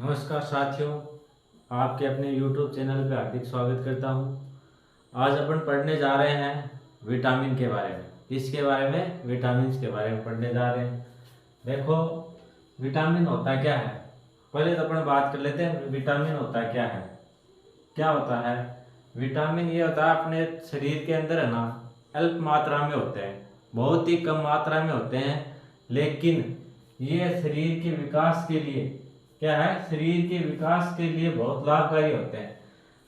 नमस्कार साथियों, आपके अपने YouTube चैनल पे हार्दिक स्वागत करता हूँ। आज अपन पढ़ने जा रहे हैं विटामिन के बारे में। किसके बारे में? विटामिन के बारे में पढ़ने जा रहे हैं। देखो, विटामिन होता क्या है, पहले तो अपन बात कर लेते हैं। विटामिन होता क्या है? क्या होता है विटामिन? ये होता है अपने शरीर के अंदर है ना, अल्प मात्रा में होते हैं, बहुत ही कम मात्रा में होते हैं, लेकिन ये शरीर के विकास के लिए क्या है, शरीर के विकास के लिए बहुत लाभकारी होते हैं।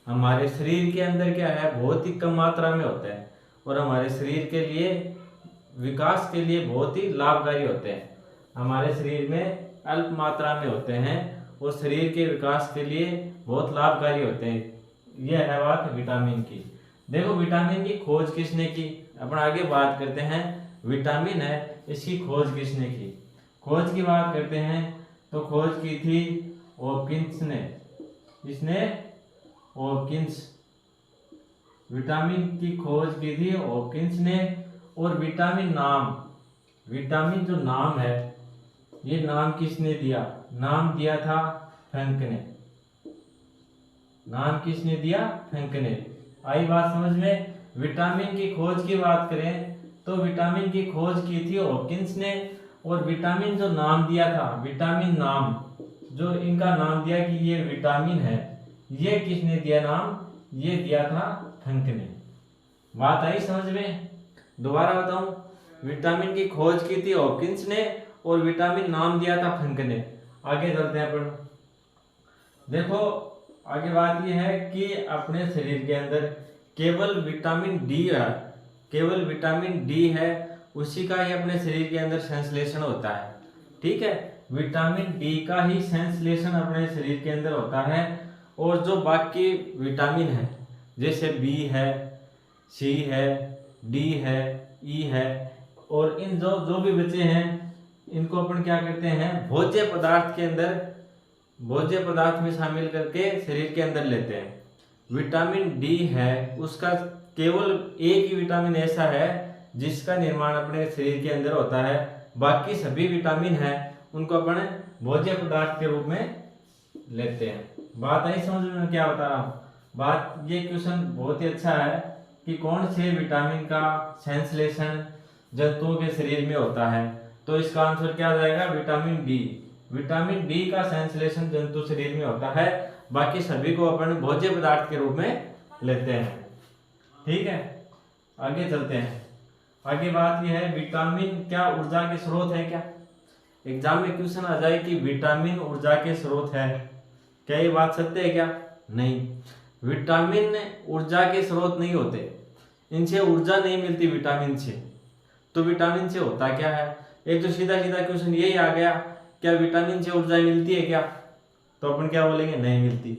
हमारे शरीर के अंदर क्या है, बहुत ही कम मात्रा में होते हैं और हमारे शरीर के लिए विकास के लिए बहुत ही लाभकारी होते हैं। हमारे शरीर में अल्प मात्रा में होते हैं और शरीर के विकास के लिए बहुत लाभकारी होते हैं। यह है बात विटामिन की। देखो, विटामिन की खोज किसने की? अपन आगे बात करते हैं। विटामिन है, इसकी खोज किसने की? खोज की बात करते हैं तो खोज की थी हॉपकिंस ने। इसने हॉपकिंस, विटामिन की खोज की थी हॉपकिंस ने। और विटामिन जो नाम है, ये नाम किसने दिया? नाम दिया था फैंक ने। नाम किसने दिया? फैंक ने। आई बात समझ में? विटामिन की खोज की बात करें तो विटामिन की खोज की थी हॉपकिंस ने। और विटामिन जो नाम दिया था, विटामिन नाम जो इनका नाम दिया कि ये विटामिन है, ये किसने दिया नाम? ये दिया था फैंक ने। बात आई समझ में? दोबारा बताऊं, विटामिन की खोज की थी हॉपकिंस ने और विटामिन नाम दिया था फैंक ने। आगे चलते हैं अपन। देखो, आगे बात यह है कि अपने शरीर के अंदर केवल विटामिन डी है, केवल विटामिन डी है, उसी का ही अपने शरीर के अंदर संश्लेषण होता है। ठीक है, विटामिन डी का ही संश्लेषण अपने शरीर के अंदर होता है। और जो बाकी विटामिन है, जैसे बी है, सी है, डी है, ई है, और इन जो भी बचे हैं, इनको अपन क्या करते हैं, भोज्य पदार्थ के अंदर, भोज्य पदार्थ में शामिल करके शरीर के अंदर लेते हैं। विटामिन डी है, उसका केवल एक ही विटामिन ऐसा है जिसका निर्माण अपने शरीर के अंदर होता है। बाकी सभी विटामिन है उनको अपन भोज्य पदार्थ के रूप में लेते हैं। बात आई समझ में? क्या बता रहा हूँ बात? ये क्वेश्चन बहुत ही अच्छा है कि कौन से विटामिन का संश्लेषण जंतुओं के शरीर में होता है, तो इसका आंसर क्या आ जाएगा? Vitamin D. विटामिन डी का संश्लेषण जंतु शरीर में होता है, बाकी सभी को अपन भोज्य पदार्थ के रूप में लेते हैं। ठीक है, आगे चलते हैं। आगे बात यह है, विटामिन क्या ऊर्जा के स्रोत है? क्या एग्जाम में क्वेश्चन आ जाए कि विटामिन ऊर्जा के स्रोत है, क्या ये बात सत्य है? क्या नहीं, विटामिन ऊर्जा के स्रोत नहीं होते, इनसे ऊर्जा नहीं मिलती विटामिन से। तो विटामिन से होता क्या है? एक तो सीधा सीधा क्वेश्चन यही आ गया, क्या विटामिन से ऊर्जा मिलती है क्या? तो अपन क्या बोलेंगे? नहीं मिलती।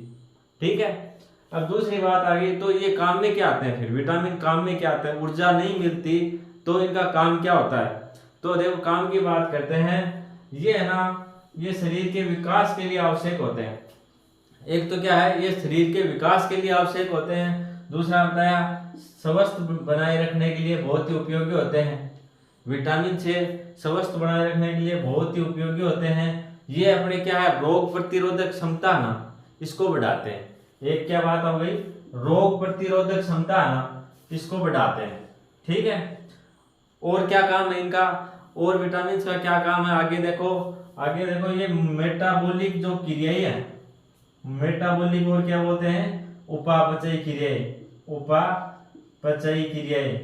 ठीक है, अब दूसरी बात आ गई, तो ये काम में क्या आते हैं? फिर विटामिन काम में क्या आता है? ऊर्जा नहीं मिलती तो इनका काम क्या होता है? तो देखो, काम की बात करते हैं। ये है ना, ये शरीर के विकास के लिए आवश्यक होते हैं। एक तो क्या है, ये शरीर के विकास के लिए आवश्यक होते हैं। दूसरा बताया, स्वस्थ बनाए रखने के लिए बहुत ही उपयोगी होते हैं। विटामिन से स्वस्थ बनाए रखने के लिए बहुत ही उपयोगी होते हैं। ये अपने क्या है, रोग प्रतिरोधक क्षमता ना, इसको बढ़ाते हैं। एक क्या बात हो गई, रोग प्रतिरोधक क्षमता ना, इसको बढ़ाते हैं। ठीक है, और क्या काम है इनका? और विटामिन का क्या काम है? आगे देखो, आगे देखो, ये मेटाबॉलिक जो क्रियाएं हैं, मेटाबॉलिक और क्या बोलते हैं, उपापचयी क्रियाएं, उपापचयी क्रियाएं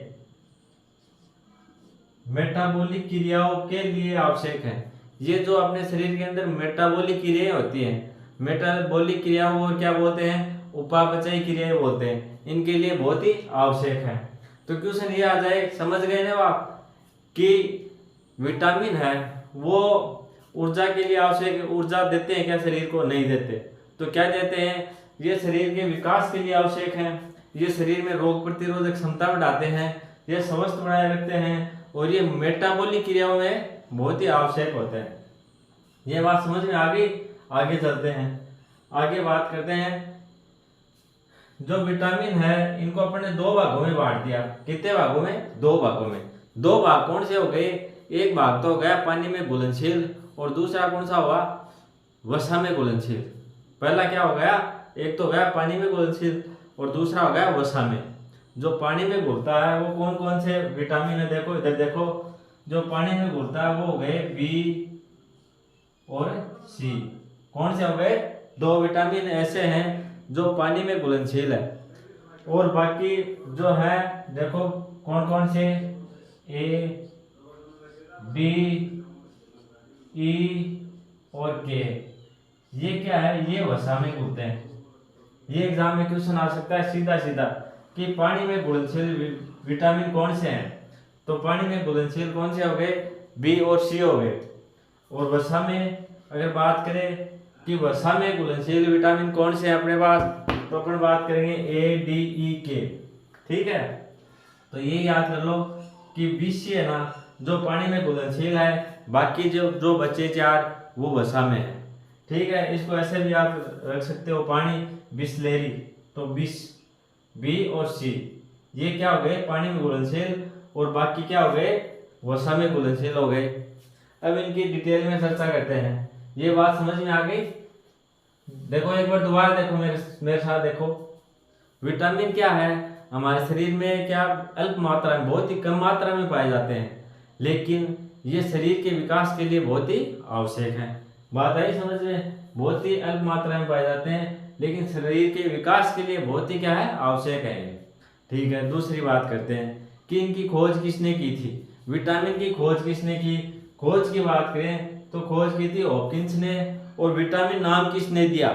मेटाबॉलिक क्रियाओं के लिए आवश्यक है। ये जो अपने शरीर के अंदर मेटाबॉलिक क्रियाएं होती हैं, मेटाबॉलिक क्रियाओं और क्या बोलते हैं, उपापचयी क्रियाएं बोलते हैं, इनके लिए बहुत ही आवश्यक है। तो क्वेश्चन ये आ जाए, समझ गए ना आप कि विटामिन है वो ऊर्जा के लिए आवश्यक, ऊर्जा देते हैं क्या शरीर को? नहीं देते। तो क्या देते हैं? ये शरीर के विकास के लिए आवश्यक है, ये शरीर में रोग प्रतिरोधक क्षमता बढ़ाते हैं, ये स्वस्थ बनाए रखते हैं, और ये मेटाबॉलिक क्रियाओं में बहुत ही आवश्यक होते हैं। ये बात समझ में आ गई? आगे चलते हैं, आगे बात करते हैं। जो विटामिन है इनको अपन ने दो भागों में बांट दिया। कितने भागों में? दो भागों में। दो भाग कौन से हो गए? एक भाग तो हो गया पानी में घुलनशील, और दूसरा कौन सा हुआ? वसा में घुलनशील। पहला क्या हो गया, एक तो हो गया पानी में घुलनशील और दूसरा हो गया वसा में। जो पानी में घुलता है वो कौन कौन से विटामिन है, देखो इधर देखो, जो पानी में घुलता है वो हो गए बी और सी। कौन से हो गए, दो विटामिन ऐसे हैं जो पानी में घुलनशील है। और बाकी जो है देखो कौन कौन से, ए बी ई और के, ये क्या है, ये वसा में घुलते हैं। ये एग्जाम में क्वेश्चन आ सकता है सीधा सीधा कि पानी में घुलनशील विटामिन कौन से हैं, तो पानी में घुलनशील कौन से हो गए, बी और सी हो गए। और वसा में अगर बात करें कि वसा में घुलनशील विटामिन कौन से हैं अपने पास, तो अपन बात करेंगे ए डी ई के। ठीक है, तो ये याद कर लो कि बी सी है ना जो पानी में घुलनशील है, बाकी जो बचे चार वो वसा में है। ठीक है, इसको ऐसे भी आप रख सकते हो पानी बिस्लेरी, तो बिस, बी और सी ये क्या हो गए, पानी में घुलनशील, और बाकी क्या हो गए, वसा में घुलनशील हो गए। अब इनकी डिटेल में चर्चा करते हैं। ये बात समझ में आ गई? देखो एक बार दोबारा देखो, मेरे साथ देखो। विटामिन क्या है, हमारे शरीर में क्या अल्प मात्रा में, बहुत ही कम मात्रा में पाए जाते हैं, लेकिन ये शरीर के विकास के लिए बहुत ही आवश्यक है। बात आई समझ में? बहुत ही अल्प मात्रा में पाए जाते हैं लेकिन शरीर के विकास के लिए बहुत ही क्या है, आवश्यक है ये। ठीक है, दूसरी बात करते हैं कि इनकी खोज किसने की थी। विटामिन की खोज किसने की, खोज की बात करें तो खोज की थी हॉकिंस ने। और विटामिन नाम किसने दिया,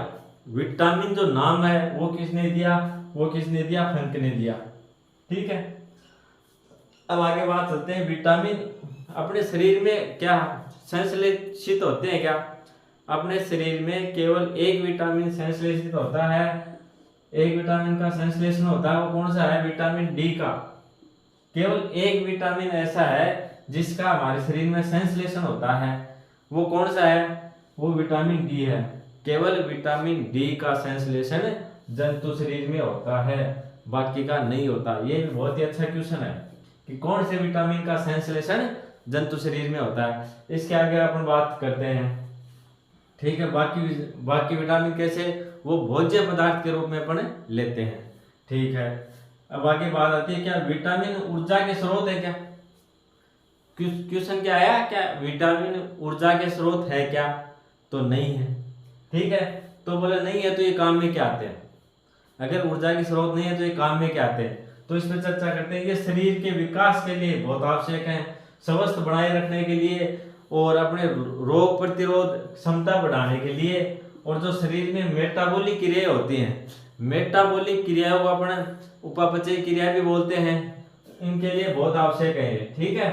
विटामिन जो नाम है वो किसने दिया, वो किसने दिया, फंक ने दिया। ठीक है, अब आगे बात करते हैं। विटामिन अपने शरीर में क्या संश्लेषित होते हैं क्या, अपने शरीर में केवल एक विटामिन संश्लेषित होता है, एक विटामिन का संश्लेषण होता है, वो कौन सा है, विटामिन डी का। केवल एक विटामिन ऐसा है जिसका हमारे शरीर में संश्लेषण होता है, वो कौन सा है, वो विटामिन डी है। केवल विटामिन डी का संश्लेषण जंतु शरीर में होता है, बाकी का नहीं होता। ये भी बहुत ही अच्छा क्वेश्चन है कि कौन से विटामिन का संश्लेषण जंतु शरीर में होता है। इसके आगे अपन बात करते हैं। ठीक है, बाकी विटामिन कैसे, वो भोज्य पदार्थ के रूप में अपन लेते हैं। ठीक है, अब आगे बात आती है क्या विटामिन ऊर्जा के स्रोत है क्या। क्वेश्चन क्या आया, क्या विटामिन ऊर्जा के स्रोत है क्या, तो नहीं है। ठीक है, तो बोले नहीं है तो ये काम में क्या आते हैं, अगर ऊर्जा के स्रोत नहीं है तो ये काम में क्या आते हैं, तो इस पर चर्चा करते हैं। ये शरीर के विकास के लिए बहुत आवश्यक है, स्वस्थ बनाए रखने के लिए और अपने रोग प्रतिरोध क्षमता बढ़ाने के लिए, और जो शरीर में मेटाबॉलिक क्रियाएं होती हैं, मेटाबॉलिक क्रियाओं को अपन उपापचय क्रिया भी बोलते हैं, इनके लिए बहुत आवश्यक है ये। ठीक है,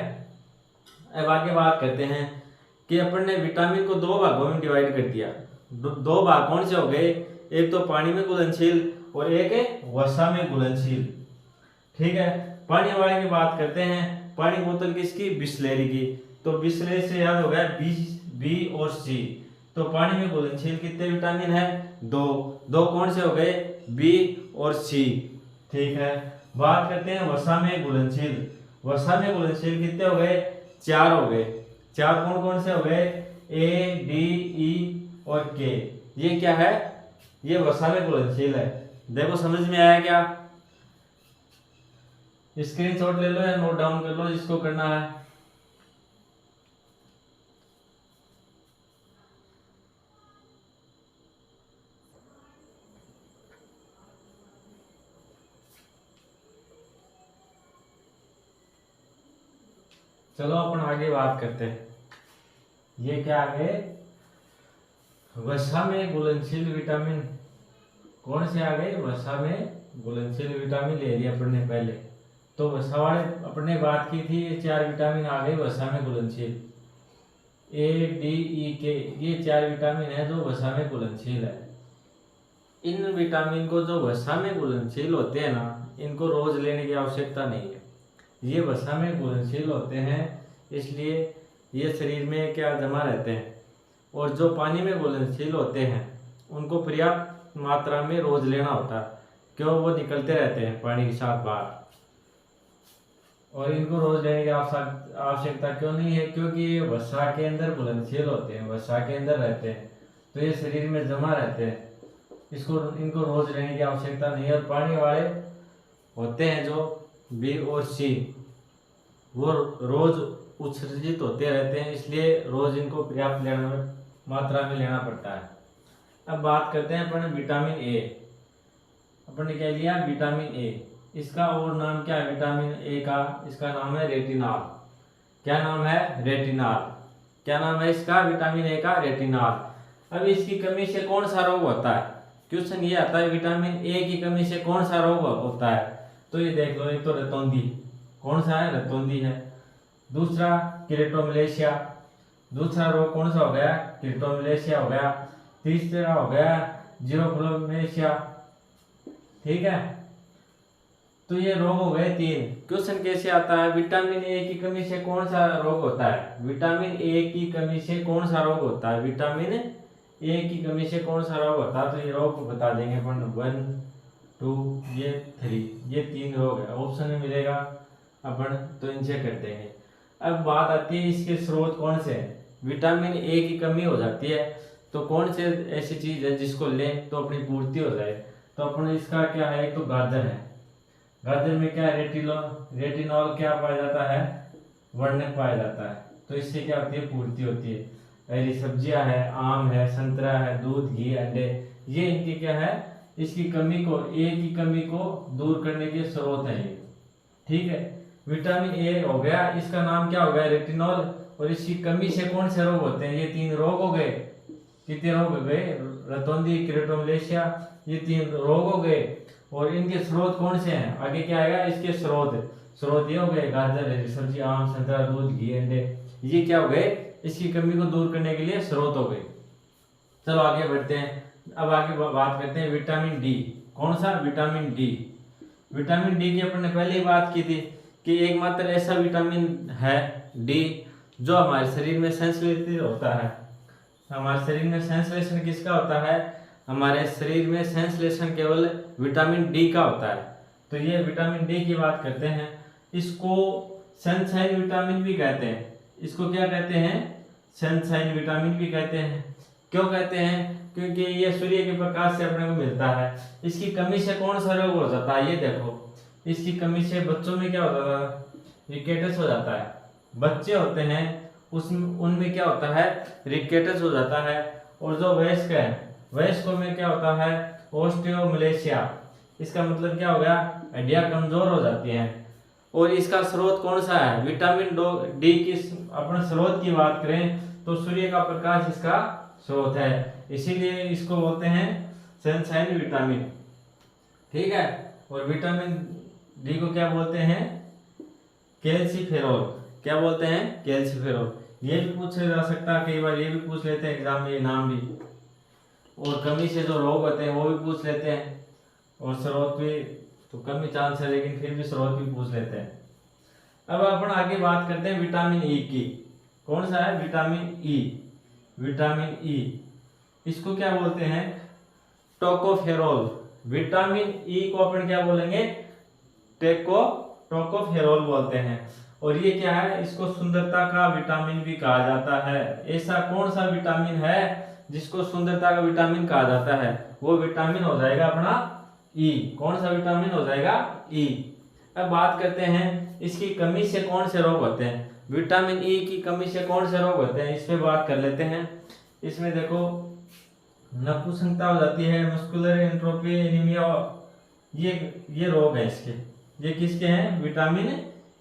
अब आगे बात करते हैं कि अपन ने विटामिन को दो भागों में डिवाइड कर दिया। दो भाग कौन से हो गए, एक तो पानी में घुलनशील और एक है वसा में घुलनशील। ठीक है, पानी वाले की बात करते हैं। पानी बोतल किसकी, बिस्लेरी की, तो बिस्लेरी से याद हो गया बी और सी। तो पानी में घुलनशील कितने विटामिन है, दो कौन से हो गए, बी और सी। ठीक है, बात करते हैं वसा में घुलनशील। वसा में घुलनशील कितने हो गए, चार हो गए। चार कौन कौन से हो गए, ए डी ई और के। ये क्या है, ये वसा में घुलनशील है। देखो समझ में आया क्या, स्क्रीनशॉट ले लो या नोट डाउन कर लो जिसको करना है। चलो अपन आगे बात करते हैं। ये क्या आ गए, वसा में घुलनशील विटामिन कौन से आ गए, वसा में घुलनशील विटामिन ले लिया अपन ने पहले। तो वसा वाले अपन ने बात की थी, ये चार विटामिन आ गए वसा में घुलनशील, ए डी ई के, ये चार विटामिन है जो वसा में घुलनशील है। इन विटामिन को जो वसा में घुलनशील होते हैं ना, इनको रोज लेने की आवश्यकता नहीं है। ये वसा में घुलनशील होते हैं, इसलिए ये शरीर में क्या जमा रहते हैं। और जो पानी में घुलनशील होते हैं उनको पर्याप्त मात्रा में रोज लेना होता है, क्यों, वो निकलते रहते हैं पानी के साथ बाहर। और इनको रोज लेने की आवश्यकता क्यों नहीं है, क्योंकि ये वसा के अंदर घुलनशील होते हैं, वसा के अंदर रहते हैं, तो ये शरीर में जमा रहते हैं, इनको रोज लेने की आवश्यकता नहीं है। और पानी वाले होते हैं जो बी और सी, वो रोज उत्सर्जित होते रहते हैं, इसलिए रोज इनको पर्याप्त मात्रा में लेना पड़ता है। अब बात करते हैं अपन विटामिन ए। अपन ने क्या लिया? Vitamin A. इसका और नाम क्या है विटामिन ए का? इसका नाम है रेटिनॉल। क्या नाम है? रेटिनॉल। क्या नाम है इसका? विटामिन ए का रेटिनॉल। अब इसकी कमी से कौन सा रोग होता है? क्वेश्चन ये आता है विटामिन ए की कमी से कौन सा रोग होता है? तो ये देख लो, एक तो रतौंधी, कौन सा है? रतौंधी है। दूसरा किरेटोमलेशिया, दूसरा रोग कौन सा हो गया? किरेटोमलेशिया हो गया। तीसरा हो गया जीरोफ्लोमेशिया। ठीक है, तो ये रोग हो गए 3। क्वेश्चन कैसे आता है? विटामिन ए की कमी से कौन सा रोग होता है? विटामिन ए की कमी से कौन सा रोग होता है? विटामिन ए की कमी से कौन सा रोग होता है? तो ये रोग बता देंगे अपन 1 2 ये 3, ये 3 रोग है। ऑप्शन में मिलेगा अपन, तो इनसे कर देंगे। अब बात आती है इसके स्रोत कौन से हैं? विटामिन ए की कमी हो जाती है तो कौन से ऐसी चीज है जिसको लें तो अपनी पूर्ति हो जाए? तो अपन इसका क्या है? एक तो गाजर है। गाजर में क्या है? रेटिनॉल क्या पाया जाता है? वर्णक पाया जाता है, तो इससे क्या होती है? पूर्ति होती है। हरी सब्जियां है, आम है, संतरा है, दूध, घी, अंडे, ये इनकी क्या है? इसकी कमी को, ए की कमी को दूर करने के स्रोत है ये। ठीक है, विटामिन ए हो गया, इसका नाम क्या हो गया? रेटिनॉल। और इसकी कमी से कौन से रोग होते हैं? ये 3 रोग हो गए। कितने रोग हो गए? रतौंधी, किरेटोमलेशिया, ये 3 रोग हो गए। और इनके स्रोत कौन से हैं? आगे क्या आएगा? इसके स्रोत ये हो गए गाजर, हरी सब्जी, आम, संतरा, दूध, घी, अंडे, ये क्या हो गए? इसकी कमी को दूर करने के लिए स्रोत हो गए। चलो आगे बढ़ते हैं। अब आगे बात करते हैं विटामिन डी। कौन सा? Vitamin D. विटामिन डी की अपन ने पहले ही बात की थी कि एकमात्र ऐसा विटामिन है डी जो हमारे शरीर में संश्लेषित होता है। हमारे शरीर में संश्लेषण किसका होता है? हमारे शरीर में संश्लेषण केवल विटामिन डी का होता है। तो ये विटामिन डी की बात करते हैं। इसको सनशाइन विटामिन भी कहते हैं। इसको क्या कहते हैं? सनशाइन विटामिन भी कहते हैं। क्यों कहते हैं? क्योंकि ये सूर्य के प्रकाश से अपने को मिलता है। इसकी कमी से कौन सा रोग हो जाता है? ये देखो, इसकी कमी से बच्चों में क्या होता है? रिकेटस हो जाता है। बच्चे होते हैं उनमें क्या होता है? रिकेटस हो जाता है। और जो वयस्क है, वयस्कों में क्या होता है? ओस्टियोमलेशिया। इसका मतलब क्या हो गया? हड्डियां कमजोर हो जाती हैं। और इसका स्रोत कौन सा है? विटामिन डी की अपने स्रोत की बात करें तो सूर्य का प्रकाश इसका स्रोत है, इसीलिए इसको बोलते हैं सनशाइन विटामिन। ठीक है, और विटामिन डी को क्या बोलते हैं? कैल्सीफेरॉल। क्या बोलते हैं? कैल्सीफेरॉल। ये भी पूछा जा सकता है, कई बार ये भी पूछ लेते हैं एग्जाम में, ये नाम भी। और कमी से जो रोग होते हैं वो भी पूछ लेते हैं। और स्रोत भी तो कम ही चांस है, लेकिन फिर भी स्रोत भी पूछ लेते हैं। अब अपन आगे बात करते हैं विटामिन ई की। कौन सा है? Vitamin E. विटामिन ई, इसको क्या बोलते हैं? टोकोफेरोल। विटामिन ई को अपन क्या बोलेंगे? टोकोफेरोल बोलते हैं। और ये क्या है? इसको सुंदरता का विटामिन भी कहा जाता है। ऐसा कौन सा विटामिन है जिसको सुंदरता का विटामिन कहा जाता है? वो विटामिन हो जाएगा अपना ई। कौन सा विटामिन हो जाएगा? ई। अब बात करते हैं इसकी कमी से कौन से रोग होते हैं? विटामिन ई की कमी से कौन से रोग होते हैं, इस पे बात कर लेते हैं। इसमें देखो, नपुंसकता हो जाती है, मस्कुलर एंट्रोपी, एनीमिया, ये रोग है इसके। ये किसके हैं? विटामिन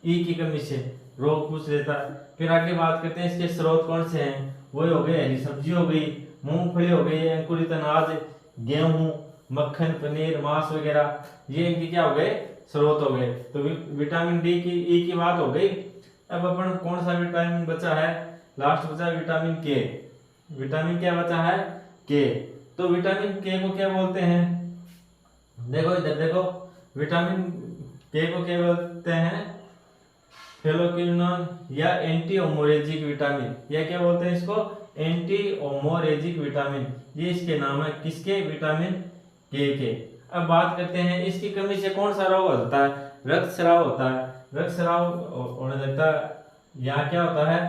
ई की कमी से रोग पूछ लेता है। फिर आगे बात करते हैं इसके स्रोत कौन से हैं। वो हो गए हरी सब्जी हो गई, मूंगफली हो गई, अंकुरित अनाज, गेहूं, मक्खन, पनीर, मांस वगैरह, ये इनके क्या हो गए? स्रोत हो गए। तो विटामिन डी की ई की बात हो गई। अब अपन कौन सा विटामिन बचा है? लास्ट बचा है विटामिन के। विटामिन क्या बचा है? के। तो विटामिन के को क्या बोलते हैं? देखो इधर देखो, विटामिन के को क्या बोलते हैं? फेलोक्विनोन या एंटी ओमोरेजिक विटामिन। या क्या बोलते हैं इसको? Anti haemorrhagic vitamin. ये इसके नाम है, किसके? विटामिन के। अब बात करते हैं इसकी कमी से कौन सा रोग होता है? रक्तस्राव होता है। रक्तस्राव होने लगता है। यहाँ क्या होता है?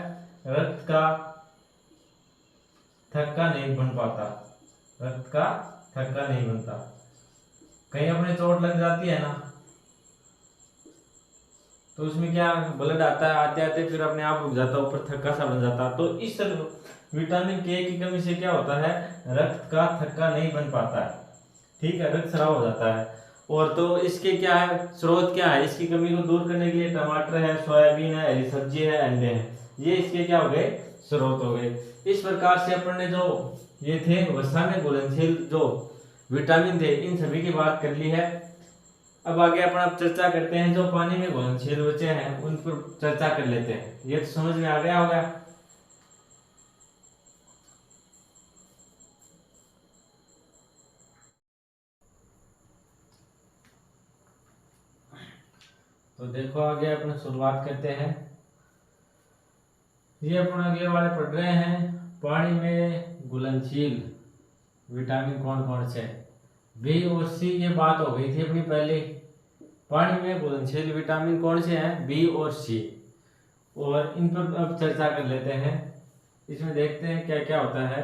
रक्त का थक्का नहीं बन पाता। रक्त का थक्का नहीं बनता। कहीं अपने चोट लग जाती है ना, तो उसमें क्या ब्लड आता है, आते आते फिर अपने आप रुक जाता है, ऊपर थक्का सा बन जाता है। तो इस विटामिन के की कमी से क्या होता है, रक्त का थक्का नहीं बन पाता है, ठीक है, रक्त स्राव हो जाता है। और तो इसके क्या है, स्रोत क्या है, इसकी कमी को दूर करने के लिए टमाटर है, सोयाबीन है, हरी सब्जी है, अंडे हैं, ये इसके क्या हो गए, स्रोत हो गए। इस प्रकार से अपन ने जो ये थे वसा में घुलनशील जो विटामिन थे, इन सभी की बात कर ली है। अब आगे अपन अब चर्चा करते हैं जो पानी में घुलनशील बचे हैं उन पर चर्चा कर लेते हैं। ये तो समझ में आ गया होगा। तो देखो आगे अपन शुरुआत करते हैं। ये अपन अगले वाले पढ़ रहे हैं, पानी में घुलनशील विटामिन कौन कौन से, बी और सी, ये बात हो गई थी अपनी पहले। पानी में घुलनशील विटामिन कौन से हैं, बी और सी, और इन पर अब चर्चा कर लेते हैं। इसमें देखते हैं क्या क्या होता है।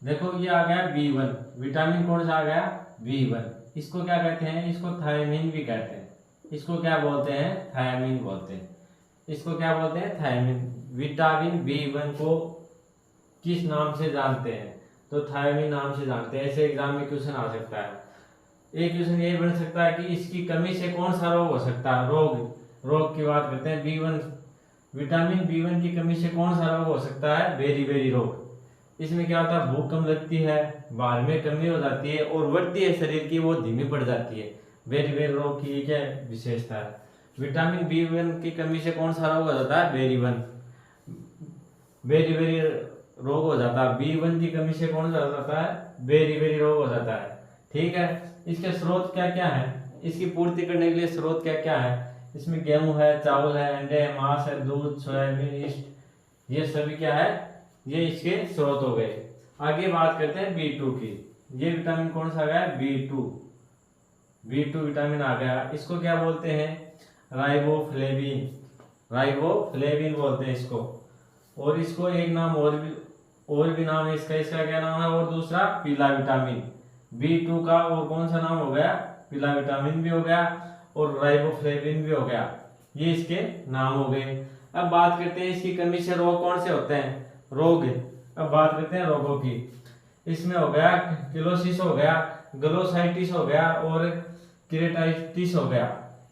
देखो ये आ गया B1, विटामिन कौन सा आ गया, B1। इसको क्या कहते हैं, इसको थायमिन भी कहते हैं। इसको क्या बोलते हैं, थायमिन बोलते हैं। इसको क्या बोलते हैं, थायमिन। विटामिन B1 को किस नाम से जानते हैं, तो थायमिन नाम से जानते हैं। ऐसे एग्जाम में क्वेश्चन आ सकता है। एक क्वेश्चन ये बन सकता है कि इसकी कमी से कौन सा रोग हो सकता है, रोग की बात करते हैं। B1, विटामिन B1 की कमी से कौन सा रोग हो सकता है, बेरी बेरी रोग। इसमें क्या होता है, भूख कम लगती है, भार में कमी हो जाती है, और बढ़ती है शरीर की वो धीमी पड़ जाती है। बेरी बेरी रोग की क्या विशेषता है। विटामिन B1 की कमी से कौन सा रोग हो जाता है, बेरी बेरी रोग हो जाता है। B1 की कमी से कौन सा हो जाता है, बेरी बेरी रोग हो जाता है, ठीक है। इसके स्रोत क्या क्या है, इसकी पूर्ति करने के लिए स्रोत क्या क्या है, इसमें गेहूं है, चावल है, अंडे है, मांस है, दूध, सोयाबीन, ईस्ट, ये सभी क्या है, ये इसके स्रोत हो गए। आगे बात करते हैं B2 की। ये विटामिन कौन सा आ गया, B2 विटामिन आ गया। इसको क्या बोलते हैं, राइबोफ्लेविन बोलते हैं इसको। और इसको एक नाम और भी नाम है इसका। इसका क्या नाम है, और दूसरा पीला विटामिन। B2 का और कौन सा नाम हो गया, पीला विटामिन भी हो गया और राइबोफ्लेविन भी हो गया, ये इसके नाम हो गए। अब बात करते हैं इसकी कमी से रोग कौन से होते हैं, रोग। अब बात करते हैं रोगों की। इसमें हो गया किलोसिस हो गया, ग्लोसाइटिस हो गया और केरेटाइटिस हो गया।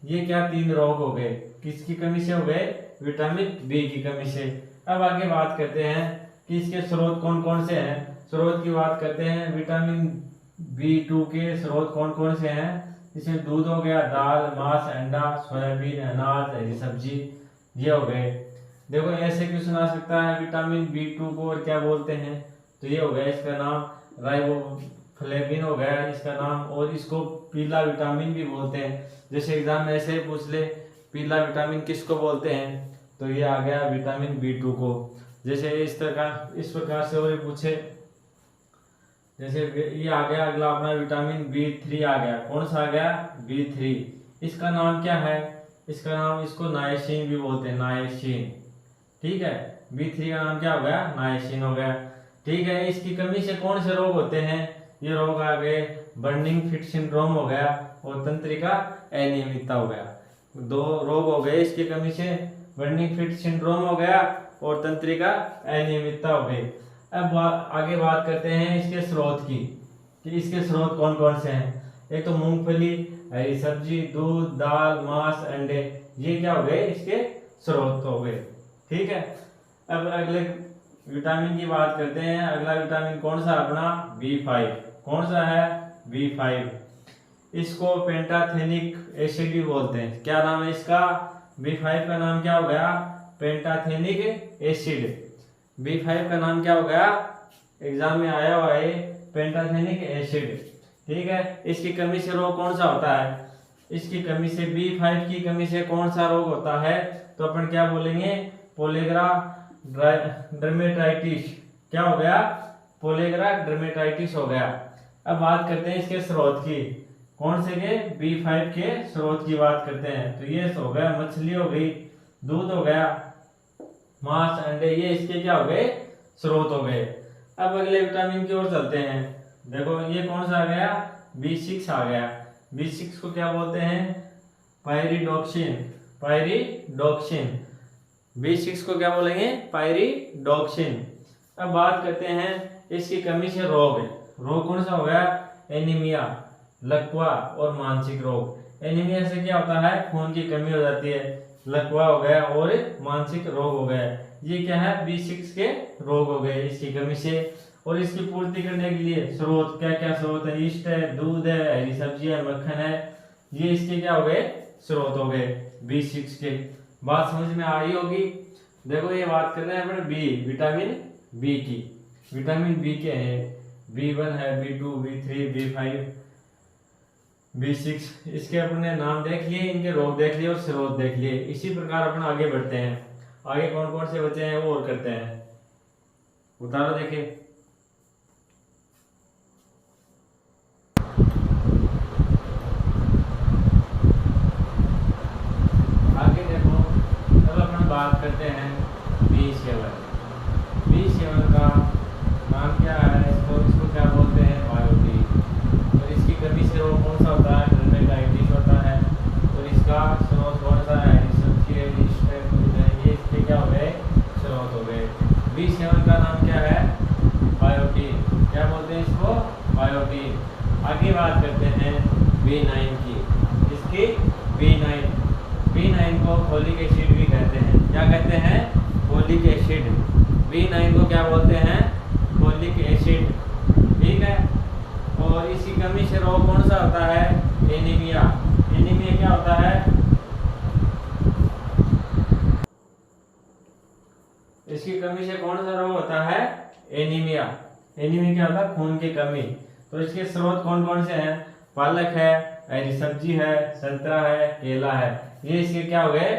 ये क्या तीन रोग हो गए, किसकी कमी से हो गए, विटामिन बी की कमी से। अब आगे बात करते हैं कि इसके स्रोत कौन कौन से हैं। स्रोत की बात करते हैं, विटामिन B2 के स्रोत कौन कौन से हैं। इसमें दूध हो गया, दाल, मांस, अंडा, सोयाबीन, अनाज, हरी सब्जी, ये हो गए। देखो ऐसे क्वेश्चन आ सकता है, विटामिन B2 को और क्या बोलते हैं, तो ये हो गया इसका नाम राइबोफ्लेविन हो गया इसका नाम, और इसको पीला विटामिन भी बोलते हैं। जैसे एग्जाम में ऐसे पूछ ले, पीला विटामिन किसको बोलते हैं, तो ये आ गया विटामिन B2 को। जैसे इस प्रकार से और पूछे, जैसे ये आ गया अगला अपना विटामिन B3 आ गया। कौन सा आ गया, B3। इसका नाम क्या है, इसका नाम, इसको नाइसिन भी बोलते हैं, नाइसिन, ठीक है। B3 का नाम क्या हो गया, नाइसिन हो गया, ठीक है। इसकी कमी से कौन से रोग होते हैं, ये रोग आ गए बर्निंग फिट सिंड्रोम हो गया और तंत्रिका अनियमितता हो गया। दो रोग हो गए इसकी कमी से, बर्निंग फिट सिंड्रोम हो गया और तंत्रिका अनियमितता हो गई। अब आगे बात करते हैं इसके स्रोत की, कि इसके स्रोत कौन कौन से हैं। एक तो मूंगफली, हरी सब्जी, दूध, दाल, मांस, अंडे, ये क्या हो गए, इसके स्रोत हो गए, ठीक है। अब अगले विटामिन की बात करते हैं। अगला विटामिन कौन सा अपना, B5। कौन सा है, B5। इसको पेंटाथेनिक एसिड भी बोलते हैं। क्या नाम है इसका, B5 का नाम क्या हो गया, पेंटाथेनिक एसिड। B5 का नाम क्या हो गया, एग्जाम में आया हुआ है, पेंटाथेनिक एसिड, ठीक है। इसकी कमी से रोग कौन सा होता है, इसकी कमी से, B5 की कमी से कौन सा रोग होता है, तो अपन क्या बोलेंगे, पोलेग्रा डर्मेटाइटिस। क्या हो गया, पोलेग्रा डर्मेटाइटिस हो गया। अब बात करते हैं इसके स्रोत की, कौन से के, B5 के स्रोत की बात करते हैं। तो ये हो गया मछली हो गई, दूध हो गया, मांस, अंडे, ये इसके क्या हो गए, स्रोत हो गए। अब अगले विटामिन की ओर चलते हैं। देखो ये कौन सा आ गया, B6 आ गया। B6 को क्या बोलते हैं, पायरिडॉक्सिन। पायरिडॉक्सिन, B6 को क्या बोलेंगे, पायरिडॉक्सिन। अब बात करते हैं इसकी कमी से रोग। रोग कौन सा हो गया, एनीमिया, लकवा और मानसिक रोग। एनीमिया से क्या होता है, खून की कमी हो जाती है। लकवा हो गया और मानसिक रोग हो गया, ये क्या है, B6 के रोग हो गए इसकी कमी से। और इसकी पूर्ति करने के लिए स्रोत, क्या क्या स्रोत है, ईस्ट है, दूध है, हरी सब्जी है, मक्खन है, ये इसके क्या हो गए, स्रोत हो गए B6 के। बात समझ में आ रही होगी। देखो ये बात कर रहे हैं अपने बी, विटामिन बी की। विटामिन बी के हैं, B1 है, B2, B3, B5, B6। इसके अपने नाम देख लिए, इनके रोग देख लिए और स्रोत देख लिए। इसी प्रकार अपन आगे बढ़ते हैं। आगे कौन कौन से बचे हैं वो और करते हैं, उतारो देखे। आगे देखो, अब अपन बात करते हैं B7। B7 का नाम क्या है, इसको क्या बोलते हैं, बायोटीन। और इसकी कमी से रोग कौन सा होता है, डर्मेटाइटिस होता है। और इसका स्रोत कौन सा है, सब्जी है, ये इसके क्या हो गए, स्रोत हो गए। B7 का नाम क्या है, बायोटीन। क्या बोलते हैं इसको, बायोटीन। आगे बात करते हैं B9 की। इसकी B9 को फोलिक एसिड भी कहते हैं। क्या कहते हैं, फोलिक एसिड। B9 को क्या बोलते हैं, फोलिक एसिड, ठीक है। और इसी कमी से रोग कौन सा होता है, एनीमिया। एनीमिया क्या होता है, इसकी कमी से कौन सा रोग होता है, एनीमिया। एनीमिया क्या होता है, खून की कमी। तो इसके स्रोत कौन कौन से हैं, पालक है, हरी सब्जी है, संतरा है, केला है, ये इसके क्या हो गए,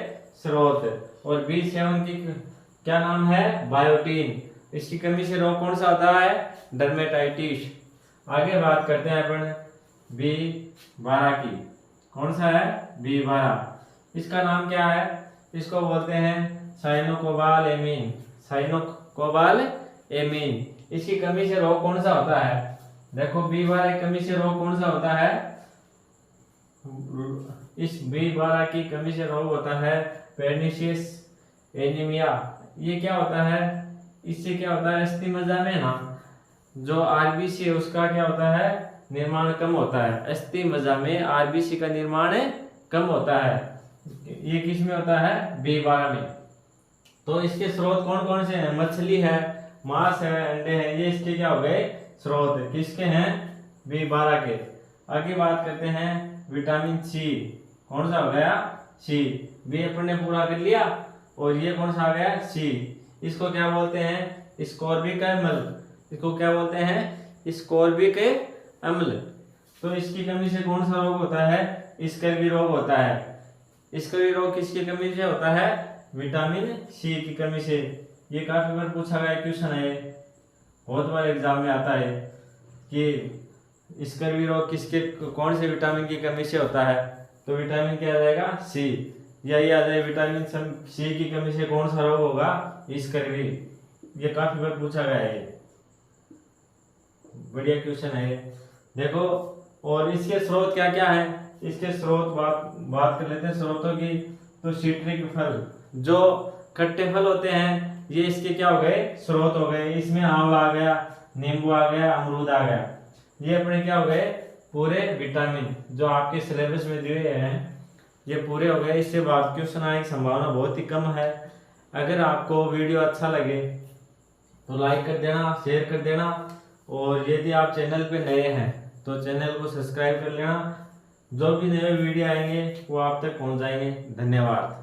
स्रोत। और B7 की क्या नाम है, बायोटीन। इसकी कमी से रोग कौन सा होता है, डर्मेटाइटिस। आगे बात करते हैं अपन B12 की। कौन सा है, B12। इसका नाम क्या है, इसको बोलते हैं साइनोकोबालेमीन। साइनोकोबालेमीन। इसकी कमी से रोग कौन सा होता है, देखो B12 की कमी से रोग कौन सा होता है, इस B12 की कमी से रोग होता है पेर्निशियस एनीमिया। ये क्या होता है, इससे क्या होता है, अस्थि में ना जो आरबीसी है उसका क्या होता है, निर्माण कम होता है। अस्थि मज्जा में आरबीसी का निर्माण कम होता है। ये किस में होता है, B12 में। तो इसके स्रोत कौन कौन से हैं, मछली है, मांस है, अंडे हैं, ये इसके क्या हो गए, स्रोत। किसके हैं, B12 के। आगे बात करते हैं विटामिन सी। कौन सा हो गया, सी। बी अपन ने पूरा कर लिया और ये कौन सा आ गया, सी। इसको क्या बोलते हैं, स्कोर्बिक अम्ल। इसको क्या बोलते हैं, स्कोर्बिक अम्ल। तो इसकी कमी से कौन सा रोग होता है, स्कर्वी रोग होता है। स्कर्वी रोग किसकी कमी से होता है, विटामिन सी की कमी से। ये काफी बार पूछा गया क्वेश्चन है, बहुत बार एग्जाम में आता है कि स्कर्वी रोग किसके, कौन से विटामिन की कमी से होता है। तो विटामिन क्या आ जाएगा, सी। या ये आ जाए विटामिन सी की कमी से कौन सा रोग होगा, स्कर्वी। ये काफी बार पूछा गया है, बढ़िया क्वेश्चन है देखो। और इसके स्रोत क्या क्या है, इसके स्रोत बात कर लेते हैं स्रोतों की। तो सिट्रिक फल, जो खट्टे फल होते हैं, ये इसके क्या हो गए, स्रोत हो गए। इसमें आंवला आ गया, नींबू आ गया, अमरूद आ गया, ये अपने क्या हो गए, पूरे विटामिन जो आपके सिलेबस में दिए हैं ये पूरे हो गए। इससे बाद क्वेश्चन आने की संभावना बहुत ही कम है। अगर आपको वीडियो अच्छा लगे तो लाइक कर देना, शेयर कर देना। और यदि आप चैनल पे नए हैं तो चैनल को सब्सक्राइब कर लेना। जो भी नए वीडियो आएंगे वो आप तक पहुंच जाएंगे। धन्यवाद।